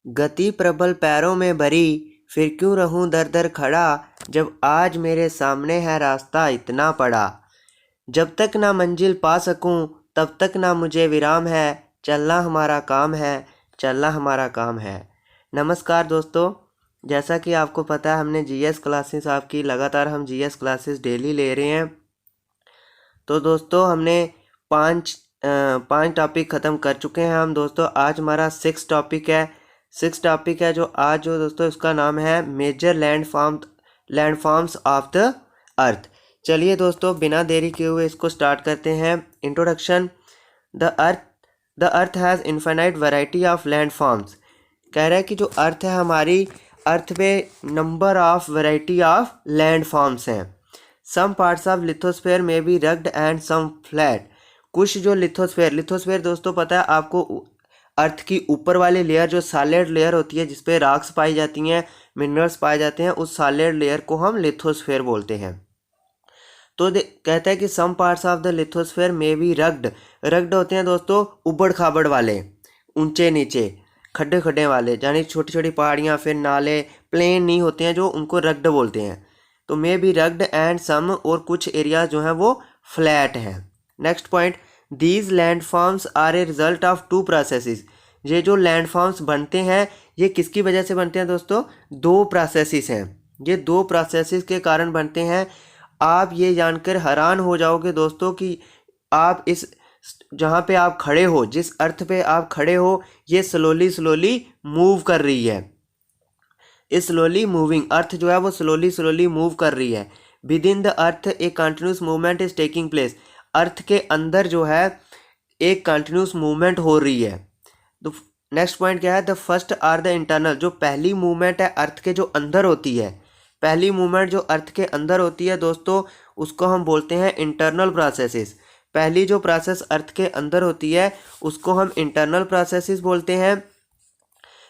गति प्रबल पैरों में भरी, फिर क्यों रहूं दर दर खड़ा, जब आज मेरे सामने है रास्ता इतना पड़ा। जब तक ना मंजिल पा सकूं, तब तक ना मुझे विराम है, चलना हमारा काम है, चलना हमारा काम है। नमस्कार दोस्तों, जैसा कि आपको पता है हमने जीएस क्लासेस आपकी लगातार हम जीएस क्लासेस डेली ले रहे हैं। तो दोस्तों हमने पाँच टॉपिक ख़त्म कर चुके हैं हम दोस्तों। आज हमारा सिक्स टॉपिक है जो आज जो दोस्तों इसका नाम है major landforms of the earth. चलिए दोस्तों बिना देरी किए हुए इसको स्टार्ट करते हैं। Introduction. The earth has infinite variety of landforms. कह रहा है कि जो अर्थ है हमारी अर्थ पे number of variety of landforms हैं। Some parts of lithosphere may be rugged and some flat. कुछ जो लिथोस्फेयर दोस्तों पता है आपको, अर्थ की ऊपर वाली लेयर जो सॉलिड लेयर होती है जिसपे रॉक्स पाई जाती हैं, मिनरल्स पाए जाते हैं, उस सॉलिड लेयर को हम लिथोस्फेयर बोलते हैं। तो कहता है कि some parts of the lithosphere may be rugged होते हैं दोस्तों उबड़ खाबड़ वाले, ऊंचे नीचे खड्डे खड्डे वाले, यानी छोटी छोटी पहाड़ियाँ, फिर नाले प्लेन नहीं होते हैं जो, उनको रग्ड बोलते हैं। तो may be rugged and some, और कुछ एरिया जो हैं वो फ्लैट हैं। Next point, these landforms are a result of two processes. ये जो लैंडफॉर्म्स बनते हैं ये किसकी वजह से बनते हैं दोस्तों? दो प्रोसेसेस हैं। ये दो प्रोसेसेस के कारण बनते हैं। आप ये जानकर हैरान हो जाओगे दोस्तों कि आप इस जहाँ पे आप खड़े हो, जिस अर्थ पे आप खड़े हो, ये स्लोली मूव कर रही है। इस स्लोली मूविंग अर्थ जो है वो स्लोली मूव कर रही है। Within the earth a continuous movement is taking place. Earth के अंदर जो है एक कंटिन्यूस मूवमेंट हो रही है। तो नेक्स्ट पॉइंट क्या है? The first are the internal. जो पहली मूवमेंट है अर्थ के जो अंदर होती है, पहली मूवमेंट जो अर्थ के अंदर होती है दोस्तों, उसको हम बोलते हैं इंटरनल प्रोसेसेस। पहली जो प्रोसेस अर्थ के अंदर होती है उसको हम इंटरनल प्रोसेसेस बोलते हैं।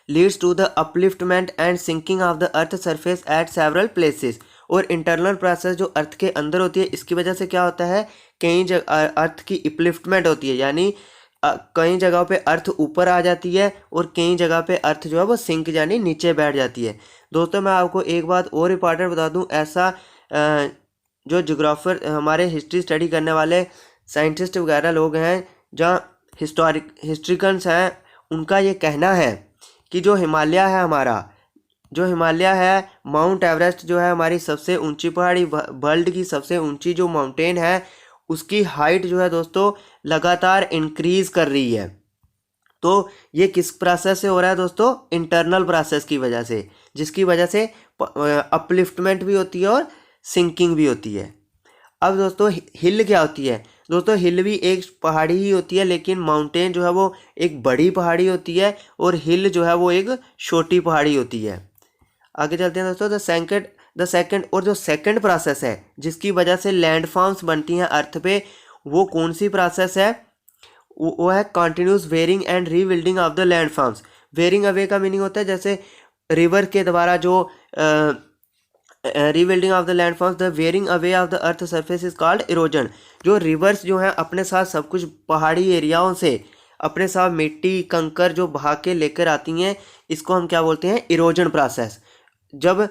Leads to the upliftment and sinking of the earth surface at several places. और इंटरनल प्रोसेस जो अर्थ के अंदर होती है, इसकी वजह से क्या होता है, कई जगह अर्थ की अपलिफ्टमेंट होती है, यानी कई जगहों पे अर्थ ऊपर आ जाती है और कई जगह पे अर्थ जो है वो सिंक यानी नीचे बैठ जाती है। दोस्तों मैं आपको एक बात और इंपॉर्टेंट बता दूं, ऐसा जो जोग्राफर हमारे हिस्ट्री स्टडी करने वाले साइंटिस्ट वगैरह लोग हैं, जहाँ हिस्ट्रिकन्स हैं, उनका ये कहना है कि जो हिमालय है हमारा, जो हिमालय है, माउंट एवरेस्ट जो है हमारी सबसे ऊंची पहाड़ी, वर्ल्ड की सबसे ऊंची जो माउंटेन है, उसकी हाइट जो है दोस्तों लगातार इंक्रीज कर रही है। तो ये किस प्रोसेस से हो रहा है दोस्तों? इंटरनल प्रोसेस की वजह से, जिसकी वजह से अपलिफ्टमेंट भी होती है और सिंकिंग भी होती है। अब दोस्तों हिल क्या होती है? दोस्तों हिल भी एक पहाड़ी ही होती है, लेकिन माउंटेन जो है वो एक बड़ी पहाड़ी होती है और हिल जो है वो एक छोटी पहाड़ी होती है। आगे चलते हैं दोस्तों। द सेकंड और जो सेकंड प्रोसेस है जिसकी वजह से लैंडफॉर्म्स बनती हैं अर्थ पे, वो कौन सी प्रोसेस है? वो है continuous wearing and rebuilding of the landforms. Wearing away का मीनिंग होता है जैसे रिवर के द्वारा जो rebuilding of the landforms, the wearing away of the earth surface is called erosion. जो रिवर्स जो हैं अपने साथ सब कुछ पहाड़ी एरियाओं से अपने साथ मिट्टी कंकर जो बहा के लेकर आती हैं, इसको हम क्या बोलते हैं? Erosion process. जब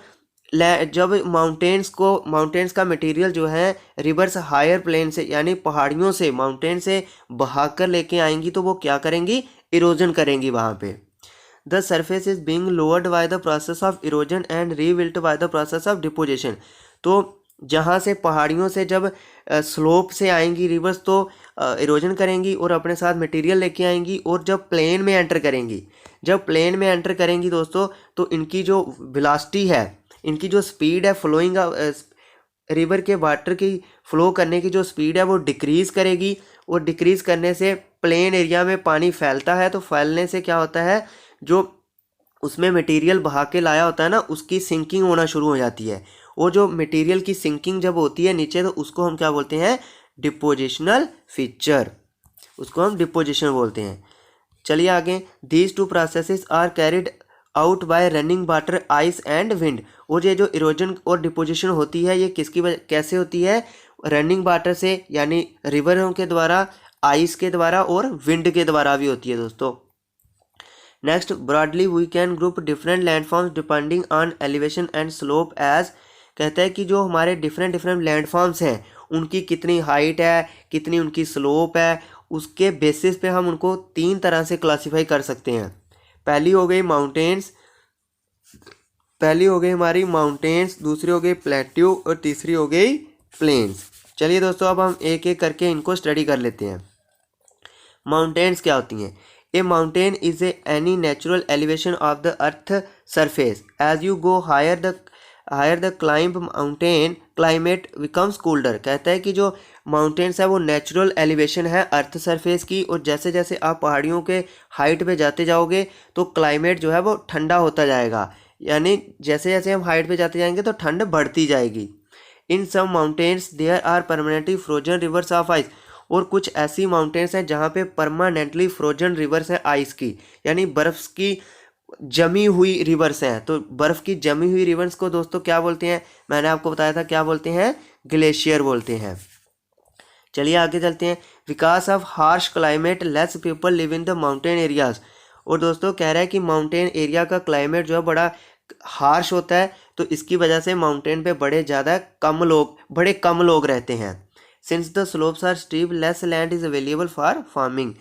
माउंटेन्स का मटेरियल जो है रिवर्स हायर प्लेन से यानी पहाड़ियों से, माउंटेन से बहा कर लेके आएंगी, तो वो क्या करेंगी? इरोजन करेंगी वहाँ पे। The surface is being lowered by the process of erosion and rebuilt by the process of deposition. तो जहाँ से पहाड़ियों से जब स्लोप से आएंगी रिवर्स, तो इरोजन करेंगी और अपने साथ मटेरियल लेके आएंगी, और जब प्लेन में एंटर करेंगी दोस्तों, तो इनकी जो वेलोसिटी है, इनकी जो स्पीड है फ्लोइंग रिवर के वाटर की फ्लो करने की जो स्पीड है वो डिक्रीज़ करेगी, और डिक्रीज़ करने से प्लेन एरिया में पानी फैलता है। तो फैलने से क्या होता है, जो उसमें मटेरियल बहा के लाया होता है ना, उसकी सिंकिंग होना शुरू हो जाती है। वो जो मटेरियल की सिंकिंग जब होती है नीचे, तो उसको हम क्या बोलते हैं? डिपोजिशनल फीचर, उसको हम डिपोजिशन बोलते हैं। चलिए आगे। These two processes are carried out by running water, ice and wind. और ये जो इरोजन और डिपोजिशन होती है ये कैसे होती है? रनिंग वाटर से, यानी रिवरों के द्वारा, आइस के द्वारा और विंड के द्वारा भी होती है दोस्तों। Next, broadly we can group different landforms depending on elevation and slope as, कहता है कि जो हमारे डिफरेंट डिफरेंट लैंडफॉर्म्स हैं उनकी कितनी हाइट है, कितनी उनकी स्लोप है, उसके बेसिस पे हम उनको 3 तरह से क्लासीफाई कर सकते हैं। पहली हो गई माउंटेन्स, पहली हो गई हमारी माउंटेन्स, दूसरी हो गई प्लेट्यू और तीसरी हो गई प्लेन्स। चलिए दोस्तों अब हम एक एक करके इनको स्टडी कर लेते हैं। माउंटेन्स क्या होती हैं? A mountain is any natural elevation of the earth surface. As you go higher the climb mountain climate becomes colder. कहता है कि जो माउंटेन्स है वो नेचुरल एलिवेशन है अर्थ सरफेस की, और जैसे जैसे आप पहाड़ियों के हाइट पे जाते जाओगे तो क्लाइमेट जो है वो ठंडा होता जाएगा, यानी जैसे जैसे हम हाइट पे जाते जाएंगे तो ठंड बढ़ती जाएगी। In some mountains there are permanently frozen rivers of ice. और कुछ ऐसी माउंटेन्स हैं जहाँ पे परमानेंटली फ्रोजन रिवर्स हैं आइस की, यानी बर्फ़ की जमी हुई रिवर्स हैं। तो बर्फ़ की जमी हुई रिवर्स को दोस्तों क्या बोलते हैं? मैंने आपको बताया था क्या बोलते हैं, ग्लेशियर बोलते हैं। चलिए आगे चलते हैं। Because of harsh climate, less people live in the mountain areas. और दोस्तों कह रहा है कि माउंटेन एरिया का क्लाइमेट जो है बड़ा हार्श होता है, तो इसकी वजह से माउंटेन पे बड़े कम लोग रहते हैं। Since the slopes are steep less land is available for farming.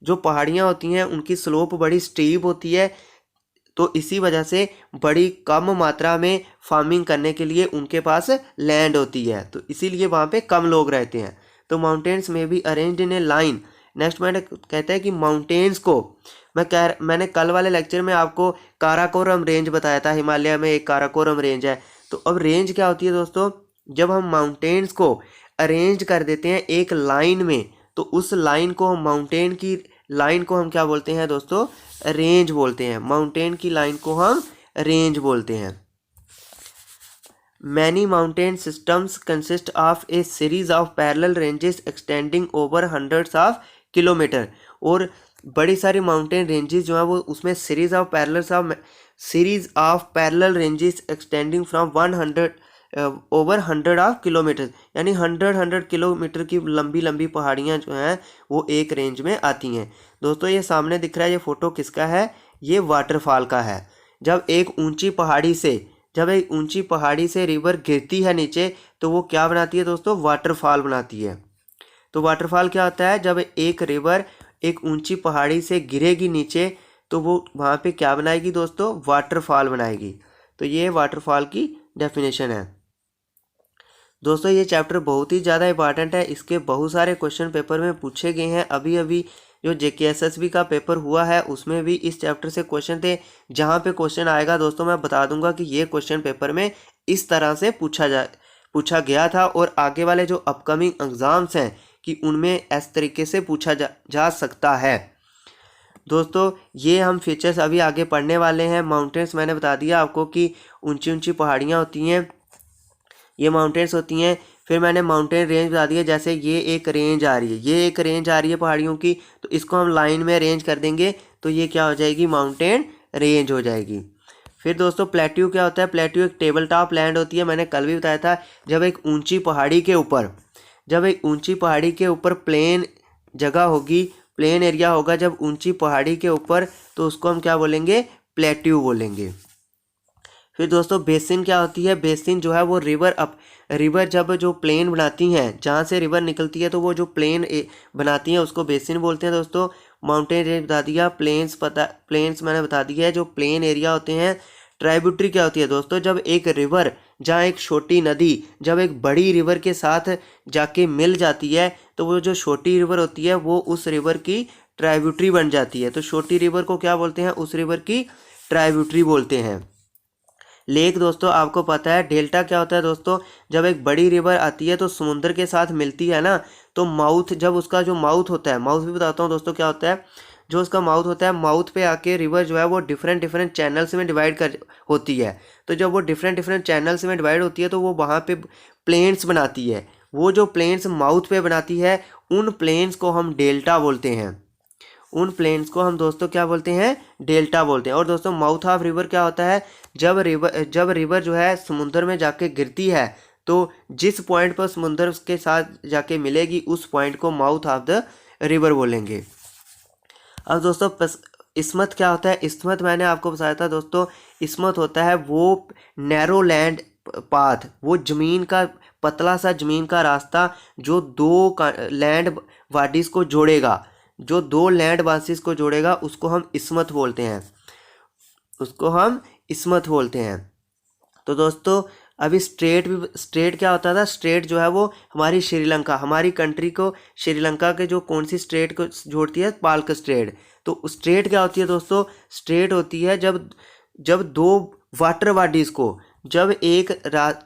जो पहाड़ियाँ होती हैं उनकी स्लोप बड़ी स्टीप होती है, तो इसी वजह से बड़ी कम मात्रा में फार्मिंग करने के लिए उनके पास लैंड होती है, तो इसीलिए वहाँ पे कम लोग रहते हैं। तो माउंटेन्स में भी arranged in A line. Next मैंने कहता है कि माउंटेन्स को मैंने कल वाले लेक्चर में आपको काराकोरम रेंज बताया था, हिमालय में एक काराकोरम रेंज है। तो अब रेंज क्या होती है दोस्तों? जब हम माउंटेन्स को अरेंज कर देते हैं एक लाइन में, तो उस लाइन को हम माउंटेन की लाइन को हम क्या बोलते हैं दोस्तों? रेंज बोलते हैं। माउंटेन की लाइन को हम रेंज बोलते हैं। Many mountain systems consist of a series of parallel ranges extending over hundreds of kilometre. और बड़ी सारी माउंटेन रेंजेस जो है वो उसमें series of parallel ranges extending from 100 over 100 of kilometre, यानी 100 किलोमीटर की लंबी लंबी पहाड़ियाँ जो हैं वो एक रेंज में आती हैं। दोस्तों ये सामने दिख रहा है, ये फ़ोटो किसका है? ये वाटरफॉल का है। जब एक ऊंची पहाड़ी से रिवर गिरती है नीचे, तो वो क्या बनाती है दोस्तों? वाटरफॉल बनाती है। तो वाटरफॉल क्या होता है? जब एक रिवर एक ऊंची पहाड़ी से गिरेगी नीचे, तो वो वहाँ पे क्या बनाएगी दोस्तों? वाटरफॉल बनाएगी। तो ये वाटरफॉल की डेफिनेशन है। दोस्तों ये चैप्टर बहुत ही ज़्यादा इंपॉर्टेंट है, इसके बहुत सारे क्वेश्चन पेपर में पूछे गए हैं। अभी अभी जो JKSSB का पेपर हुआ है उसमें भी इस चैप्टर से क्वेश्चन थे। जहाँ पे क्वेश्चन आएगा दोस्तों मैं बता दूंगा कि ये क्वेश्चन पेपर में इस तरह से पूछा गया था, और आगे वाले जो अपकमिंग एग्ज़ाम्स हैं कि उनमें इस तरीके से पूछा जा सकता है। दोस्तों ये हम फीचर्स अभी आगे पढ़ने वाले हैं। माउंटेन्स मैंने बता दिया आपको कि ऊंची ऊंची पहाड़ियाँ होती हैं, ये माउंटेन्स होती हैं। फिर मैंने माउंटेन रेंज बता दिया, जैसे ये एक रेंज आ रही है पहाड़ियों की, तो इसको हम लाइन में अरेंज कर देंगे तो ये क्या हो जाएगी? माउंटेन रेंज हो जाएगी। फिर दोस्तों प्लेट्यू क्या होता है? प्लेट्यू एक टेबल टॉप लैंड होती है, मैंने कल भी बताया था। जब एक ऊंची पहाड़ी के ऊपर प्लेन जगह होगी, प्लेन एरिया होगा जब ऊंची पहाड़ी के ऊपर, तो उसको हम क्या बोलेंगे? प्लेट्यू बोलेंगे। फिर दोस्तों बेसिन क्या होती है? बेसिन जो है वो रिवर जब जो प्लेन बनाती हैं, जहाँ से रिवर निकलती है, तो वो जो प्लेन बनाती हैं उसको बेसिन बोलते हैं दोस्तों। माउंटेन रेंज बता दिया, प्लेन्स मैंने बता दिया है जो प्लेन एरिया होते हैं। ट्राइब्यूटरी क्या होती है दोस्तों? जब एक रिवर, जहाँ एक छोटी नदी जब एक बड़ी रिवर के साथ जाके मिल जाती है, तो वो जो छोटी रिवर होती है वो उस रिवर की ट्राइब्यूटरी बन जाती है। तो छोटी रिवर को क्या बोलते हैं? उस रिवर की ट्राइब्यूटरी बोलते हैं। लेक दोस्तों आपको पता है। डेल्टा क्या होता है दोस्तों? जब एक बड़ी रिवर आती है तो समुद्र के साथ मिलती है ना, तो जब उसका जो माउथ होता है, माउथ भी बताता हूँ दोस्तों क्या होता है। जो उसका माउथ होता है, माउथ पे आके रिवर जो है वो डिफरेंट चैनल्स में डिवाइड होती है। तो जब वो डिफरेंट चैनल्स में डिवाइड होती है तो वो वहाँ पे प्लेन्स बनाती है। वो जो प्लेन्स माउथ पे बनाती है, उन प्लेन्स को हम डेल्टा बोलते हैं। उन प्लेन्स को हम दोस्तों क्या बोलते हैं? डेल्टा बोलते हैं। और दोस्तों माउथ ऑफ रिवर क्या होता है? जब रिवर जो है समुद्र में जाके गिरती है, तो जिस पॉइंट पर समुद्र उसके साथ जाके मिलेगी उस पॉइंट को माउथ ऑफ द रिवर बोलेंगे। अब दोस्तों इस्मत क्या होता है? इस्मत मैंने आपको बताया था दोस्तों, इस्मत होता है वो नैरो लैंड पाथ, वो ज़मीन का पतला सा ज़मीन का रास्ता जो दो लैंड वाडीज़ को जोड़ेगा, जो दो लैंड वासीज को जोड़ेगा, उसको हम इस्मत बोलते हैं, उसको हम इस्मत बोलते हैं। तो दोस्तों अभी स्ट्रेट क्या होता था? स्ट्रेट जो है वो हमारी श्रीलंका, हमारी कंट्री को श्रीलंका के जो कौन सी स्ट्रेट को जोड़ती है? पाल्क स्ट्रेट। तो स्ट्रेट क्या होती है दोस्तों? स्ट्रेट होती है जब जब दो वाटर बॉडीज को, जब एक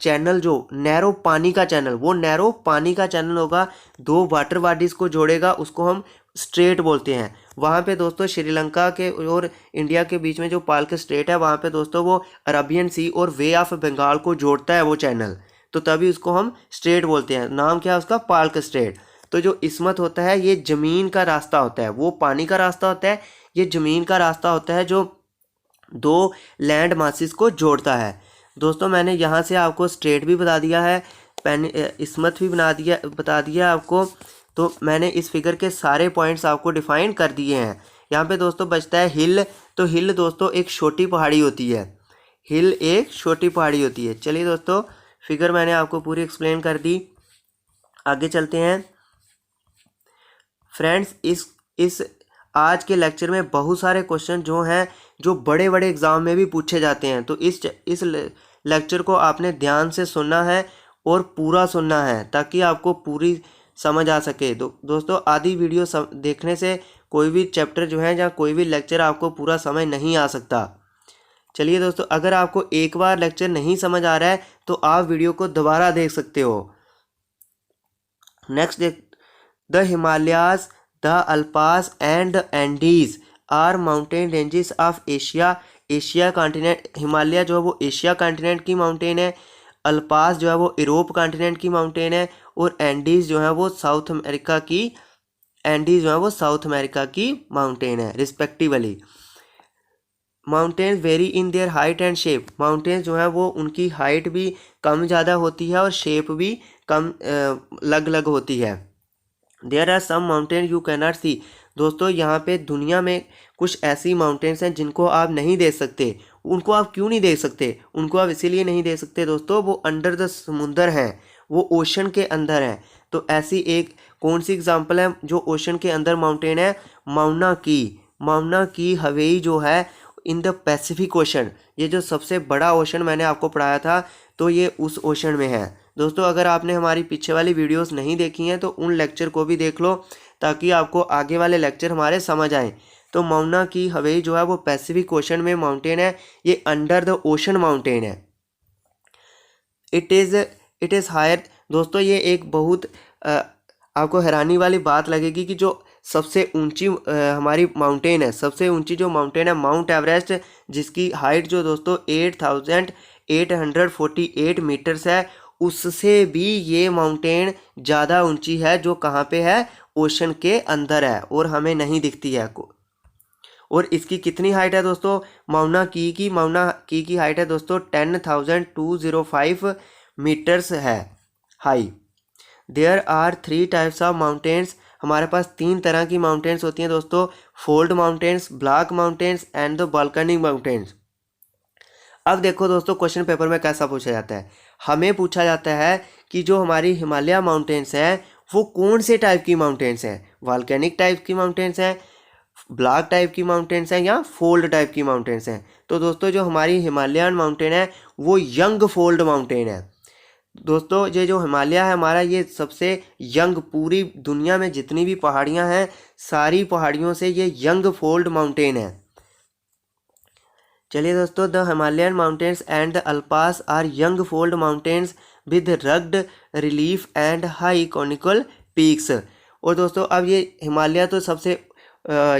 चैनल जो नैरो पानी का चैनल, वो नैरो पानी का चैनल होगा, दो वाटर बॉडीज को जोड़ेगा, उसको हम स्ट्रेट बोलते हैं। वहाँ पे दोस्तों श्रीलंका के और इंडिया के बीच में जो पाल्क स्ट्रेट है, वहाँ पे दोस्तों वो अरबियन सी और वे ऑफ बंगाल को जोड़ता है वो चैनल, तो तभी उसको हम स्ट्रेट बोलते हैं। नाम क्या है उसका? पाल्क स्ट्रेट। तो जो इस्मत होता है ये ज़मीन का रास्ता होता है, वो पानी का रास्ता होता है, ये ज़मीन का रास्ता होता है जो दो लैंड मासिस को जोड़ता है। दोस्तों मैंने यहाँ से आपको स्ट्रेट भी बता दिया है, इस्मत भी बता दिया आपको। तो मैंने इस फिगर के सारे पॉइंट्स आपको डिफाइन कर दिए हैं। यहाँ पे दोस्तों बचता है हिल। तो हिल दोस्तों एक छोटी पहाड़ी होती है, हिल एक छोटी पहाड़ी होती है। चलिए दोस्तों फिगर मैंने आपको पूरी एक्सप्लेन कर दी, आगे चलते हैं। फ्रेंड्स इस आज के लेक्चर में बहुत सारे क्वेश्चन जो हैं जो बड़े बड़े एग्ज़ाम में भी पूछे जाते हैं, तो इस लेक्चर को आपने ध्यान से सुनना है और पूरा सुनना है ताकि आपको पूरी समझ आ सके। दोस्तों आधी वीडियो देखने से कोई भी चैप्टर जो है या कोई भी लेक्चर आपको पूरा समझ नहीं आ सकता। चलिए दोस्तों, अगर आपको एक बार लेक्चर नहीं समझ आ रहा है तो आप वीडियो को दोबारा देख सकते हो। Next the Himalayas, the Alps and the Andes are mountain ranges of Asia. Asia continent, Himalaya जो है वो एशिया कॉन्टिनेंट की माउंटेन है, अल्पास जो है वो यूरोप कॉन्टिनेंट की माउंटेन है, और एंडीज जो है वो साउथ अमेरिका की, एंडीज जो है वो साउथ अमेरिका की माउंटेन है respectively. Mountains very in their height and shape. Mountains जो है वो उनकी हाइट भी कम ज़्यादा होती है और शेप भी कम अलग अलग होती है। There are some mountain you can not see. दोस्तों यहाँ पे दुनिया में कुछ ऐसी माउंटेन्स हैं जिनको आप नहीं देख सकते। उनको आप क्यों नहीं देख सकते? उनको आप इसीलिए नहीं देख सकते दोस्तों, वो अंडर द समुंदर हैं, वो ओशन के अंदर हैं। तो ऐसी एक कौन सी एग्जांपल है जो ओशन के अंदर माउंटेन है? माउना की। माउना की हवेई जो है इन द पैसिफिक ओशन, ये जो सबसे बड़ा ओशन मैंने आपको पढ़ाया था, तो ये उस ओशन में है। दोस्तों अगर आपने हमारी पीछे वाली वीडियोस नहीं देखी हैं तो उन लेक्चर को भी देख लो ताकि आपको आगे वाले लेक्चर हमारे समझ आए। तो माउना की हवेई जो है वो पैसिफिक ओशन में माउंटेन है, ये अंडर द ओशन माउंटेन है। It is higher. दोस्तों ये एक बहुत आपको हैरानी वाली बात लगेगी कि जो सबसे ऊंची हमारी माउंटेन है, सबसे ऊंची जो माउंटेन है माउंट एवरेस्ट, जिसकी हाइट जो दोस्तों 8,848 मीटर्स है, उससे भी ये माउंटेन ज़्यादा ऊंची है, जो कहाँ पे है? ओशन के अंदर है और हमें नहीं दिखती है। और इसकी कितनी हाइट है दोस्तों? माउना की हाइट है दोस्तों 10,205 मीटर्स है हाई। There are 3 types of mountains. हमारे पास 3 तरह की माउंटेन्स होती हैं दोस्तों, fold mountains, block mountains and the volcanic mountains. अब देखो दोस्तों क्वेश्चन पेपर में कैसा पूछा जाता है। हमें पूछा जाता है कि जो हमारी हिमालय माउंटेन्स हैं वो कौन से टाइप की माउंटेन्स हैं? वोल्केनिक टाइप की माउंटेन्स हैं, ब्लॉक टाइप की माउंटेन्स हैं, या फोल्ड टाइप की माउंटेन्स हैं? तो दोस्तों जो हमारी हिमालयन माउंटेन है वो यंग फोल्ड माउंटेन है। दोस्तों ये जो हिमालय है हमारा, ये सबसे यंग, पूरी दुनिया में जितनी भी पहाड़ियां हैं सारी पहाड़ियों से ये यंग फोल्ड माउंटेन है। चलिए दोस्तों, the Himalayan mountains and the Alps are young fold mountains with rugged relief and high conical peaks. और दोस्तों अब ये हिमालय तो सबसे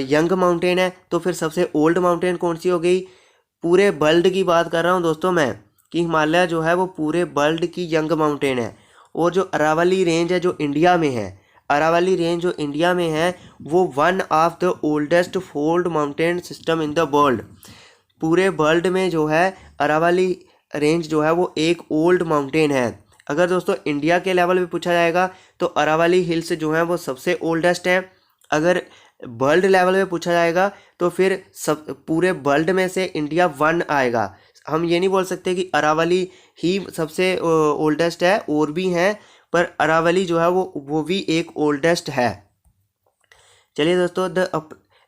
यंग माउंटेन है, तो फिर सबसे ओल्ड माउंटेन कौन सी हो गई? पूरे वर्ल्ड की बात कर रहा हूँ दोस्तों मैं, कि हिमालय जो है वो पूरे वर्ल्ड की यंग माउंटेन है। और जो अरावली रेंज है जो इंडिया में है, अरावली रेंज जो इंडिया में है वो one of the oldest fold mountain system in the world. पूरे वर्ल्ड में जो है अरावली रेंज जो है वो एक ओल्ड माउंटेन है। अगर दोस्तों इंडिया के लेवल पे पूछा जाएगा तो अरावली हिल्स जो है वो सबसे ओल्डेस्ट है। अगर वर्ल्ड लेवल पे पूछा जाएगा तो फिर सब पूरे वर्ल्ड में से इंडिया 1 आएगा। हम ये नहीं बोल सकते कि अरावली ही सबसे ओल्डेस्ट है, और भी हैं, पर अरावली जो है वो भी एक ओल्डेस्ट है। चलिए दोस्तों,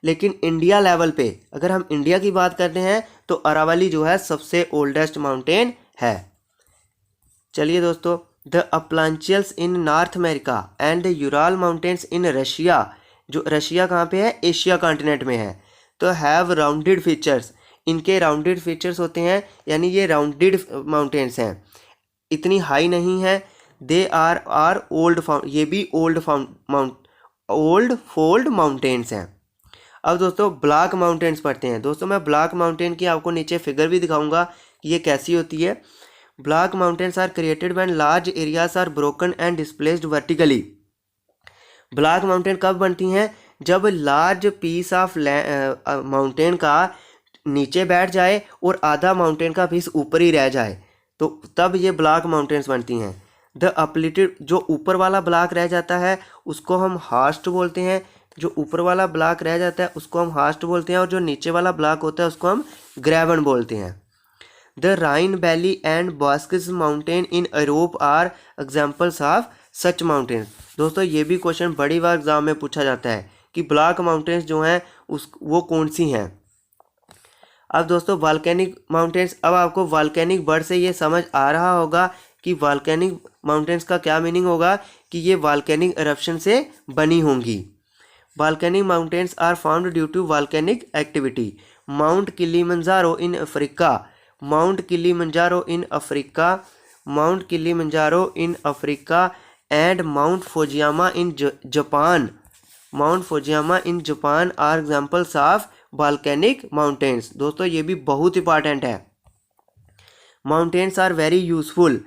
लेकिन इंडिया लेवल पे अगर हम इंडिया की बात करते हैं तो अरावली जो है सबसे ओल्डेस्ट माउंटेन है। चलिए दोस्तों, the Appalachians in North America and Ural mountains in Russia, जो रशिया कहाँ पे है, एशिया कॉन्टिनेंट में है, तो हैव राउंडेड फीचर्स, इनके राउंडेड फीचर्स होते हैं, यानी ये राउंडेड माउंटेन्स हैं, इतनी हाई नहीं है। दे आर ओल्ड ये भी ओल्ड फोल्ड माउंटेन्स हैं। अब दोस्तों ब्लॉक माउंटेन्स पढ़ते हैं। दोस्तों मैं ब्लॉक माउंटेन की आपको नीचे फिगर भी दिखाऊंगा कि ये कैसी होती है। Block mountains are created when large areas are broken and displaced vertically. Block mountain कब बनती हैं, जब लार्ज पीस ऑफ माउंटेन का नीचे बैठ जाए और आधा माउंटेन का पीस ऊपर ही रह जाए, तो तब ये ब्लॉक माउंटेन्स बनती हैं। द अपलिटेड, जो ऊपर वाला ब्लॉक रह जाता है उसको हम हार्स्ट बोलते हैं, जो ऊपर वाला ब्लॉक रह जाता है उसको हम हार्स्ट बोलते हैं, और जो नीचे वाला ब्लॉक होता है उसको हम ग्रेवन बोलते हैं। द राइन वैली एंड बॉस्किस mountain in Europe are examples of such mountains. दोस्तों ये भी क्वेश्चन बड़ी बार एग्जाम में पूछा जाता है कि ब्लॉक माउंटेन्स जो हैं वो कौन सी हैं। अब दोस्तों वॉल्केनिक माउंटेन्स, अब आपको वॉल्केनिक वर्ड से ये समझ आ रहा होगा कि वॉल्केनिक माउंटेन्स का क्या मीनिंग होगा, कि ये वॉल्केनिक एरप्शन से बनी होंगी। Volcanic mountains are found due to volcanic activity. Mount Kilimanjaro in Africa, mount Kilimanjaro in Africa, mount Kilimanjaro in Africa and mount Fujiyama in Japan, mount Fujiyama in Japan are examples of volcanic mountains. दोस्तों ये भी बहुत important है। Mountains are very useful,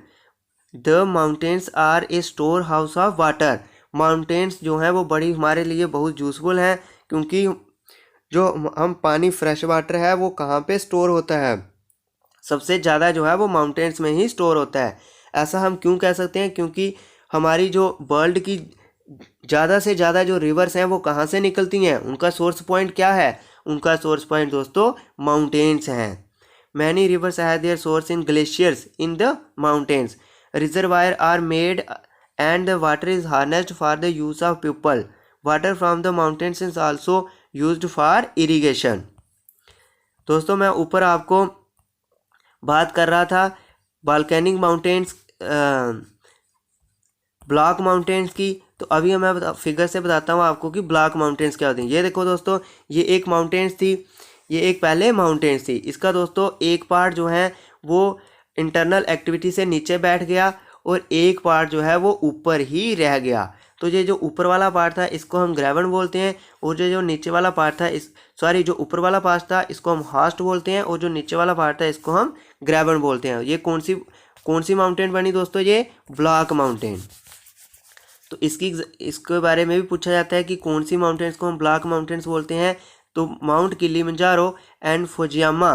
the mountains are a store house of water. Mountains जो हैं वो बड़ी हमारे लिए बहुत यूजफुल हैं, क्योंकि जो हम पानी फ्रेश वाटर है वो कहाँ पे स्टोर होता है, सबसे ज़्यादा जो है वो माउंटेन्स में ही स्टोर होता है। ऐसा हम क्यों कह सकते हैं, क्योंकि हमारी जो वर्ल्ड की ज़्यादा से ज़्यादा जो रिवर्स हैं वो कहाँ से निकलती हैं, उनका सोर्स पॉइंट क्या है, उनका सोर्स पॉइंट दोस्तों माउंटेन्स हैं। Many rivers have their source in glaciers in the mountains. Reservoir are made and the water is harnessed for the use of people. Water from the mountains is also used for irrigation. दोस्तों मैं ऊपर आपको बात कर रहा था volcanic mountains, block mountains की, तो अभी मैं फिगर से बताता हूँ आपको कि ब्लॉक माउंटेन्स क्या होती हैं। ये देखो दोस्तों, ये एक माउंटेन्स थी, ये एक पहले माउंटेन्स थी, इसका दोस्तों एक पार्ट जो है वो इंटरनल एक्टिविटी से नीचे बैठ गया और एक पार्ट जो है वो ऊपर ही रह गया। तो ये जो ऊपर वाला पार्ट था इसको हम ग्रेवन बोलते हैं, और जो नीचे वाला पार्ट था जो ऊपर वाला पार्ट था इसको हम हास्ट बोलते हैं, और जो नीचे वाला पार्ट था इसको हम ग्रेवन बोलते हैं। ये कौन सी माउंटेन बनी दोस्तों, ये ब्लॉक माउंटेन। तो इसके बारे में भी पूछा जाता है कि कौन सी माउंटेन्स को हम ब्लॉक माउंटेन्स बोलते हैं। तो mount Kilimanjaro and Fujiyama,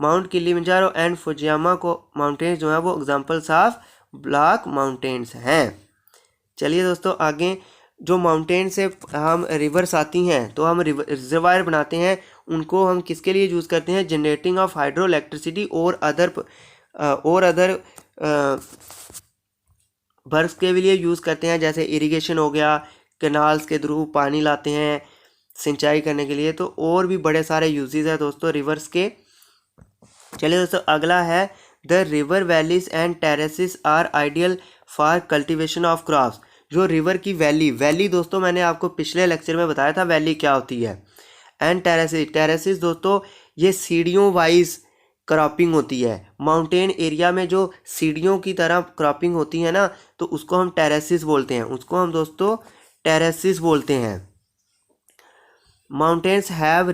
mount Kilimanjaro and Fujiyama को माउंटेन्स जो है वो एग्जाम्पल्स ऑफ ब्लॉक माउंटेन्स हैं। चलिए दोस्तों आगे, जो माउंटेन से हम रिवर्स आती हैं तो हम रिजर्वायर बनाते हैं, उनको हम किसके लिए यूज़ करते हैं, जनरेटिंग ऑफ हाइड्रो इलेक्ट्रिसिटी और अदर वर्क्स के लिए यूज़ करते हैं, जैसे इरिगेशन हो गया, कैनाल्स के थ्रू पानी लाते हैं सिंचाई करने के लिए। तो और भी बड़े सारे यूजेस है दोस्तों रिवर्स के। चलिए दोस्तों अगला है, the river valleys and terraces are ideal for cultivation of crops. जो रिवर की वैली दोस्तों मैंने आपको पिछले लेक्चर में बताया था वैली क्या होती है। एंड टेरेसेस दोस्तों ये सीढ़ियों वाइज क्रॉपिंग होती है। माउंटेन एरिया में जो सीढ़ियों की तरह क्रॉपिंग होती है ना, तो उसको हम टेरेसेस बोलते हैं, उसको हम दोस्तों टेरेसेस बोलते हैं। Mountains have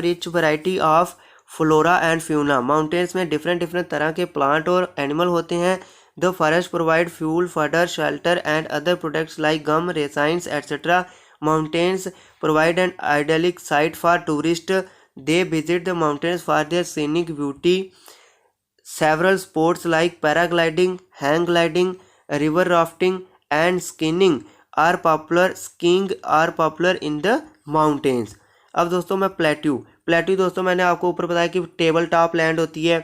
rich variety of flora and fauna. Mountains में डिफरेंट तरह के प्लांट और एनिमल होते हैं। The forest provide fuel, fodder, shelter and other products like gum, resins etcetera. Mountains provide an idyllic sight for tourist. They visit the mountains for their scenic beauty. Several sports like paragliding, hang gliding, river rafting and skiing are popular skiing are popular in the mountains. अब दोस्तों मैं plateau दोस्तों मैंने आपको ऊपर बताया कि table top land होती है।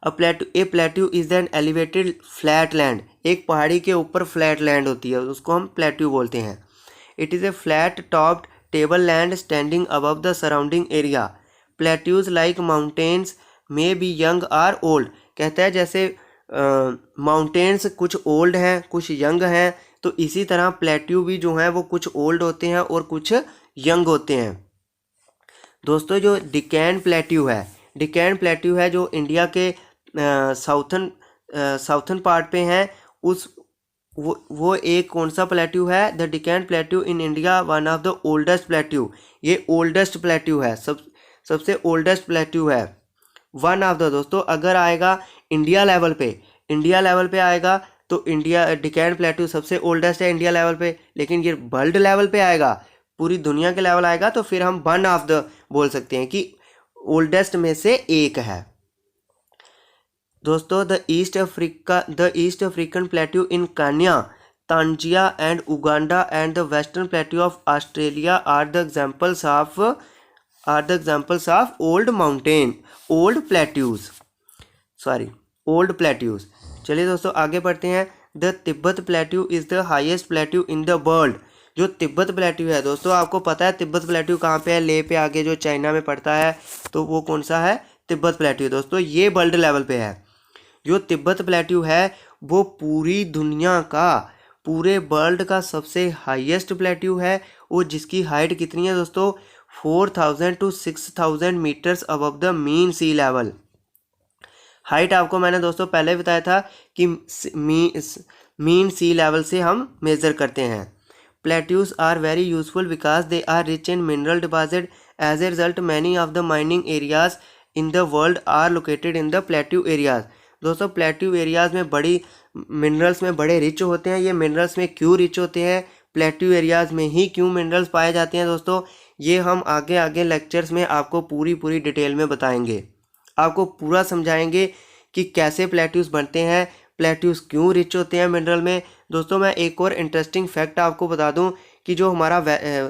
A plateau is an elevated flat land, एक पहाड़ी के ऊपर फ्लैट लैंड होती है, उसको हम प्लेट्यू बोलते हैं। It is a flat topped table land standing above the surrounding area. Plateaus like mountains may be young or old, कहता है जैसे माउंटेन्स कुछ ओल्ड हैं कुछ यंग हैं, तो इसी तरह प्लेट्यू भी जो हैं वो कुछ ओल्ड होते हैं और कुछ यंग होते हैं। दोस्तों जो डिकैन प्लेट्यू है जो इंडिया के साउथन पार्ट पे हैं, वो एक कौन सा प्लेट्यू है? The Deccan plateau in India one of the oldest plateau, ये ओल्डेस्ट प्लेट्यू है, सबसे ओल्डेस्ट प्लेट्यू है। वन ऑफ द दोस्तों अगर आएगा इंडिया लेवल पे आएगा तो इंडिया डिकैन प्लेट्यू सबसे ओल्डेस्ट है इंडिया लेवल पे, लेकिन ये वर्ल्ड लेवल पे आएगा, पूरी दुनिया के लेवल आएगा तो फिर हम वन ऑफ द बोल सकते हैं कि ओल्डेस्ट में से एक है। दोस्तों the East African plateau in Kenya, Tanzania and Uganda and the western plateau of Australia are the examples of old plateaus. चलिए दोस्तों आगे बढ़ते हैं। The Tibet plateau is the highest plateau in the world. जो Tibet plateau है दोस्तों आपको पता है तिब्बत प्लेट्यू कहाँ पे है? ले पे आगे जो चाइना में पड़ता है, तो वो कौन सा है? तिब्बत प्लेट्यू। दोस्तों ये वर्ल्ड लेवल पे है। जो तिब्बत प्लेट्यू है वो पूरी दुनिया का, पूरे वर्ल्ड का सबसे हाईएस्ट प्लेट्यू है, और जिसकी हाइट कितनी है दोस्तों? 4000 to 6000 metres above the mean sea level. Height आपको मैंने दोस्तों पहले बताया था कि मीन सी लेवल से हम मेज़र करते हैं। Plateaus are very useful because they are rich in mineral deposit. As a result many of the mining areas in the world are located in the plateau areas. दोस्तों plateau areas में बड़ी minerals में बड़े rich होते हैं। ये minerals में क्यों रिच होते हैं? प्लेट्यू एरियाज में ही क्यों मिनरल्स पाए जाते हैं दोस्तों? ये हम आगे लेक्चर्स में आपको पूरी डिटेल में बताएंगे, आपको पूरा समझाएंगे कि कैसे प्लेट्यूज बनते हैं, प्लेट्यूज क्यों रिच होते हैं मिनरल में। दोस्तों मैं एक और इंटरेस्टिंग फैक्ट आपको बता दूं कि जो हमारा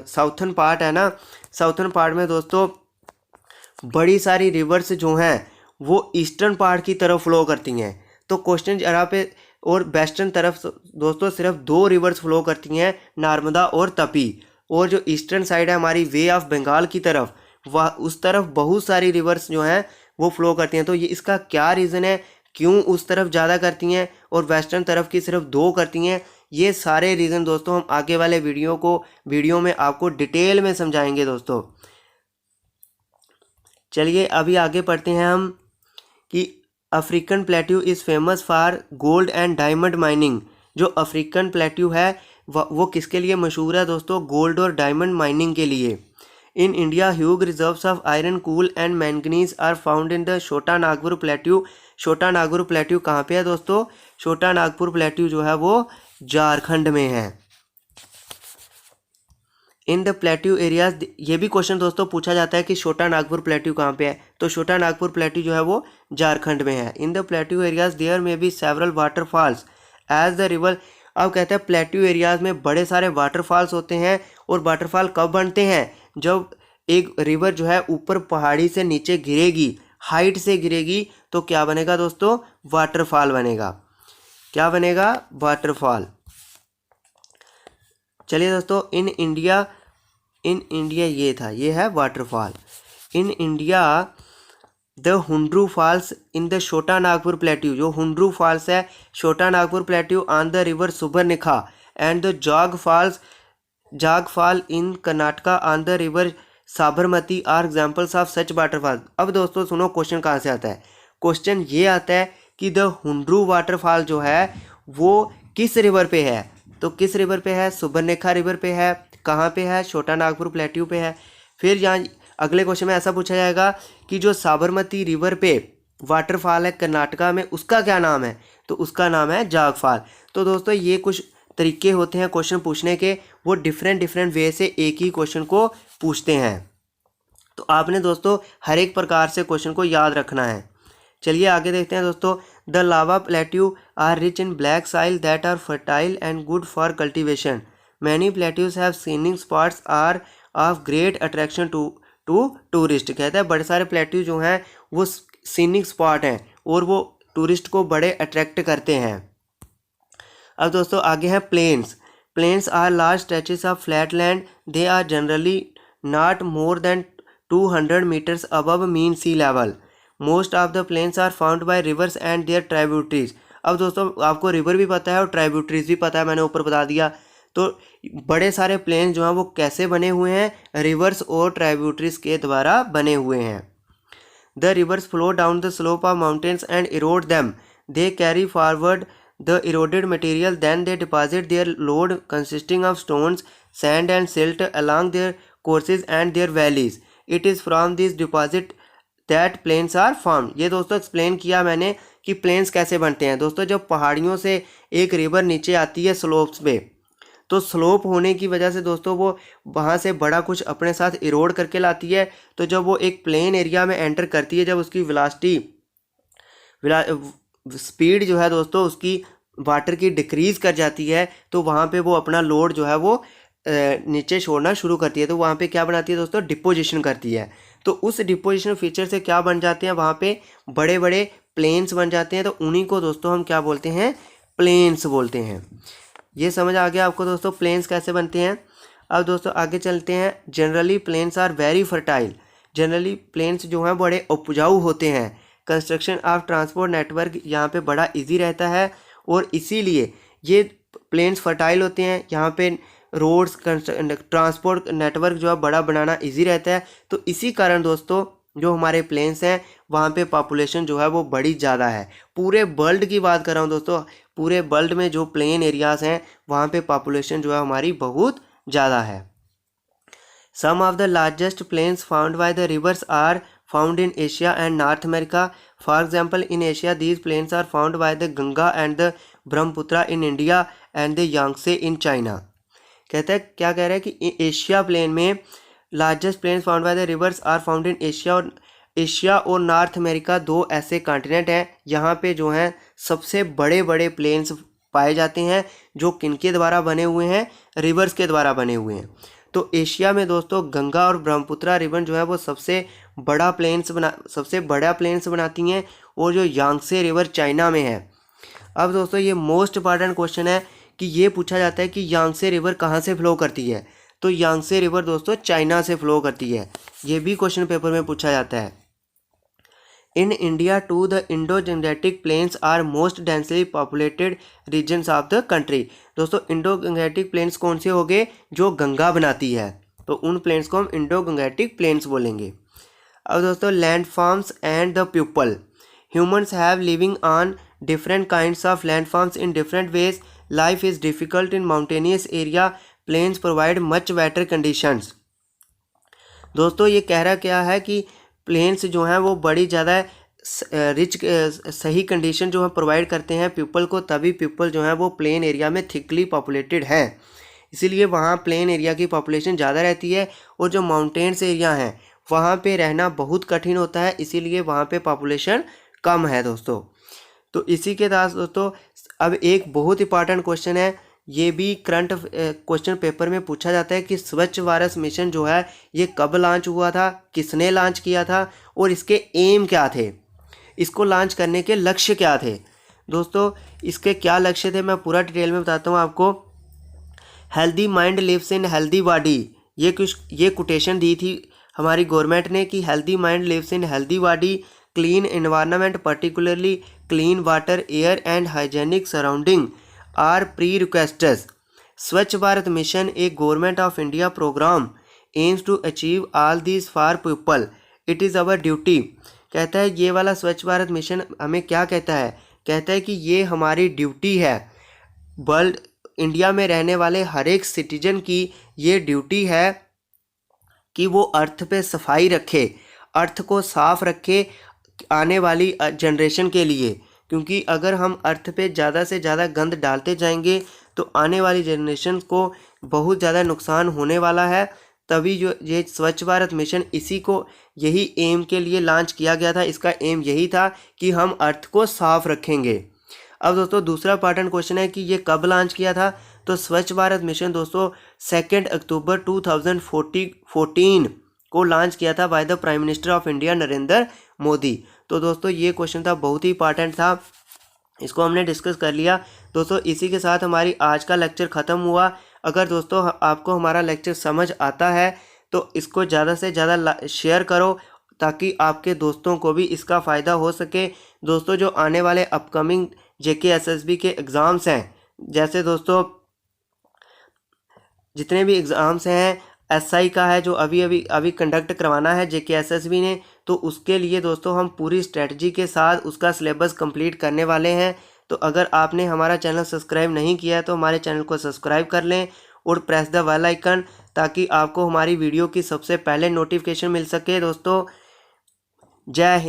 साउथर्न पार्ट है ना, साउथर्न पार्ट में दोस्तों बड़ी सारी रिवर्स जो हैं वो ईस्टर्न पार्ट की तरफ फ्लो करती हैं। तो क्वेश्चन जरा पे, और वेस्टर्न तरफ दोस्तों सिर्फ 2 रिवर्स फ्लो करती हैं, नर्मदा और तपी। और जो ईस्टर्न साइड है हमारी वे ऑफ बंगाल की तरफ, वह उस तरफ बहुत सारी रिवर्स जो हैं वो फ्लो करती हैं। तो ये इसका क्या रीज़न है, क्यों उस तरफ ज़्यादा करती हैं और वेस्टर्न तरफ की सिर्फ 2 करती हैं? ये सारे रीज़न दोस्तों हम आगे वाले वीडियो में आपको डिटेल में समझाएंगे दोस्तों। चलिए अभी आगे पढ़ते हैं हम कि African plateau is famous for gold and diamond mining. जो अफ्रीकन प्लेट्यू है वो किसके लिए मशहूर है दोस्तों? गोल्ड और डायमंड माइनिंग के लिए। In India huge reserves of iron, coal and manganese are found in the Chota Nagpur plateau. छोटा नागपुर प्लेट्यू कहाँ पे है दोस्तों? छोटा नागपुर प्लेट्यू जो है वो झारखंड में है। इन द प्लेट्यू एरियाज, ये भी क्वेश्चन दोस्तों पूछा जाता है कि छोटा नागपुर प्लेट्यू कहाँ पे है, तो छोटा नागपुर प्लेट्यू जो है वो झारखंड में है। In the plateau areas there may be several waterfalls as the river. अब कहते हैं प्लेट्यू एरियाज में बड़े सारे वाटरफॉल्स होते हैं, और वाटरफॉल कब बनते हैं? जब एक रिवर जो है ऊपर पहाड़ी से नीचे गिरेगी, हाइट से गिरेगी, तो क्या बनेगा दोस्तों? वाटरफॉल बनेगा। क्या बनेगा? वाटरफॉल। चलिए दोस्तों इन इंडिया ये है waterfall. In India the Hundru falls in the Chota Nagpur plateau. जो हुंड्रू फॉल्स है Chota Nagpur plateau on the river Subarnarekha, and the Jog fall in Karnataka on the river Sabarmati are examples of such waterfall. अब दोस्तों सुनो क्वेश्चन कहाँ से आता है। क्वेश्चन ये आता है कि द हुंड्रू वाटरफॉल जो है वो किस रिवर पे है? तो किस रिवर पे है? सुबर्णिखा रिवर पे है। कहाँ पे है? छोटा नागपुर प्लेट्यू पे है। फिर यहाँ अगले क्वेश्चन में ऐसा पूछा जाएगा कि जो साबरमती रिवर पे वाटरफॉल है कर्नाटका में, उसका क्या नाम है? तो उसका नाम है जाग फॉल। तो दोस्तों ये कुछ तरीके होते हैं क्वेश्चन पूछने के, वो डिफरेंट वे से एक ही क्वेश्चन को पूछते हैं। तो आपने दोस्तों हर एक प्रकार से क्वेश्चन को याद रखना है। चलिए आगे देखते हैं दोस्तों। The lava plateau are rich in black soil that are fertile and good for cultivation. Many plateaus have scenic spots are of great attraction to tourist. कहता है बड़े सारे प्लेट्यू जो हैं वो सीनिक स्पॉट हैं और वो टूरिस्ट को बड़े अट्रैक्ट करते हैं। अब दोस्तों आगे हैं plains. Plains are large stretches of flat land. They are generally not more than 200 metres above mean sea level. Most of the plains are found by rivers and their tributaries. अब दोस्तों आपको river भी पता है और tributaries भी पता है, मैंने ऊपर बता दिया। तो बड़े सारे प्लेन जो हैं वो कैसे बने हुए हैं, रिवर्स और ट्राइब्यूटरीज के द्वारा बने हुए हैं। The rivers flow down the slope of mountains and erode them. They carry forward the eroded material, then they deposit their load consisting of stones, sand and silt along their courses and their valleys. It is from this deposit that plains are formed. ये दोस्तों explain किया मैंने कि planes कैसे बनते हैं। दोस्तों जब पहाड़ियों से एक रिवर नीचे आती है स्लोप्स पे, तो स्लोप होने की वजह से दोस्तों वो वहाँ से बड़ा कुछ अपने साथ इरोड करके लाती है। तो जब वो एक प्लेन एरिया में एंटर करती है, जब उसकी स्पीड जो है दोस्तों उसकी वाटर की डिक्रीज़ कर जाती है, तो वहाँ पे वो अपना लोड जो है वो नीचे छोड़ना शुरू करती है। तो वहाँ पे क्या बनाती है दोस्तों, डिपोजिशन करती है। तो उस डिपोजिशन फीचर से क्या बन जाते हैं, वहाँ पे बड़े बड़े प्लेन्स बन जाते हैं। तो उन्हीं को दोस्तों हम क्या बोलते हैं, प्लेन्स बोलते हैं। ये समझ आ गया आपको दोस्तों प्लेन्स कैसे बनते हैं। अब दोस्तों आगे चलते हैं। Generally plains are very fertile. Generally plains जो हैं बड़े उपजाऊ होते हैं। कंस्ट्रक्शन ऑफ ट्रांसपोर्ट नेटवर्क यहाँ पे बड़ा इजी रहता है और इसीलिए ये प्लेन्स फर्टाइल होते हैं। यहाँ पे रोड्स ट्रांसपोर्ट नेटवर्क जो है बड़ा बनाना इजी रहता है। तो इसी कारण दोस्तों जो हमारे प्लेन्स हैं वहाँ पे पॉपुलेशन जो है वो बड़ी ज़्यादा है। पूरे वर्ल्ड की बात कर रहा हूँ दोस्तों, पूरे वर्ल्ड में जो प्लेन एरियाज़ हैं वहाँ पे पॉपुलेशन जो है हमारी बहुत ज़्यादा है। Some of the largest plains found by the rivers are found in Asia and North America. For example in Asia these plains are found by the Ganga and the Brahmaputra in India and the Yangtze in China. कहता है क्या कह रहा है कि Asia plain में largest plains found by the rivers are found in Asia और North America, दो ऐसे कॉन्टिनेंट हैं यहाँ पे जो हैं सबसे बड़े बड़े प्लेन्स पाए जाते हैं, जो किनके द्वारा बने हुए हैं, रिवर्स के द्वारा बने हुए हैं। तो एशिया में दोस्तों गंगा और ब्रह्मपुत्रा रिवर जो है वो सबसे बड़ा प्लेन्स बनाती हैं, और जो यांगसे रिवर चाइना में है। अब दोस्तों ये मोस्ट इंपॉर्टेंट क्वेश्चन है कि ये पूछा जाता है कि यांगसे रिवर कहाँ से फ्लो करती है। तो यांगसे रिवर दोस्तों चाइना से फ्लो करती है। ये भी क्वेश्चन पेपर में पूछा जाता है। In India too the Indo Gangetic plains are most densely populated regions of the country. दोस्तों इंडो गंगेटिक प्लेन्स कौन से हो गए, जो गंगा बनाती है, तो उन प्लेन्स को हम इंडो गंगेटिक प्लेन्स बोलेंगे। अब दोस्तों landforms and the people. Humans have living on different kinds of landforms in different ways. Life is difficult in mountainous area. Plains provide much better conditions. दोस्तों ये कह रहा क्या है कि प्लेन्स जो हैं वो बड़ी ज़्यादा रिच सही कंडीशन जो है प्रोवाइड करते हैं पीपल को, तभी पीपल जो है वो प्लेन एरिया में थिकली पॉपुलेटेड है, इसीलिए वहाँ प्लेन एरिया की पॉपुलेशन ज़्यादा रहती है। और जो माउंटेन्स एरिया हैं वहाँ पे रहना बहुत कठिन होता है, इसीलिए वहाँ पे पॉपुलेशन कम है दोस्तों। तो इसी के साथ दोस्तों अब एक बहुत इंपॉर्टेंट क्वेश्चन है, ये भी करंट क्वेश्चन पेपर में पूछा जाता है कि स्वच्छ भारत मिशन जो है ये कब लॉन्च हुआ था, किसने लॉन्च किया था और इसके एम क्या थे, इसको लॉन्च करने के लक्ष्य क्या थे। दोस्तों इसके क्या लक्ष्य थे मैं पूरा डिटेल में बताता हूँ आपको। Healthy mind lives in healthy body, ये कोटेशन दी थी हमारी गवर्नमेंट ने कि healthy mind lives in healthy body, clean environment particularly clean water, air and hygienic surrounding are pre requests. Swachh Bharat mission a government of India programme aims to achieve all these for people, it is our duty. कहता है ये वाला स्वच्छ Bharat mission हमें क्या कहता है, कहता है कि ये हमारी ड्यूटी है, वर्ल्ड इंडिया में रहने वाले हर एक सिटीजन की ये ड्यूटी है कि वो अर्थ पे सफाई रखे, अर्थ को साफ रखे आने वाली जनरेशन के लिए, क्योंकि अगर हम अर्थ पे ज़्यादा से ज़्यादा गंद डालते जाएंगे तो आने वाली जनरेशन को बहुत ज़्यादा नुकसान होने वाला है। तभी जो ये स्वच्छ भारत मिशन इसी को यही एम के लिए लॉन्च किया गया था। इसका एम यही था कि हम अर्थ को साफ रखेंगे। अब दोस्तों दूसरा इंपॉर्टेंट क्वेश्चन है कि ये कब लॉन्च किया था। तो स्वच्छ भारत मिशन दोस्तों 2 अक्टूबर 2014 को लॉन्च किया था by the prime minister of India Narendra Modi. तो दोस्तों ये क्वेश्चन था, बहुत ही इंपॉर्टेंट था, इसको हमने डिस्कस कर लिया। दोस्तों इसी के साथ हमारी आज का लेक्चर ख़त्म हुआ। अगर दोस्तों आपको हमारा लेक्चर समझ आता है तो इसको ज़्यादा से ज़्यादा शेयर करो ताकि आपके दोस्तों को भी इसका फ़ायदा हो सके। दोस्तों जो आने वाले अपकमिंग जेके एसएसबी के एग्ज़ाम्स हैं, जैसे दोस्तों जितने भी एग्ज़ाम्स हैं, एसआई का है जो अभी कंडक्ट करवाना है जेके एसएसबी ने, तो उसके लिए दोस्तों हम पूरी स्ट्रेटजी के साथ उसका सिलेबस कंप्लीट करने वाले हैं। तो अगर आपने हमारा चैनल सब्सक्राइब नहीं किया है तो हमारे चैनल को सब्सक्राइब कर लें और प्रेस द बेल आइकन ताकि आपको हमारी वीडियो की सबसे पहले नोटिफिकेशन मिल सके। दोस्तों जय हिंद।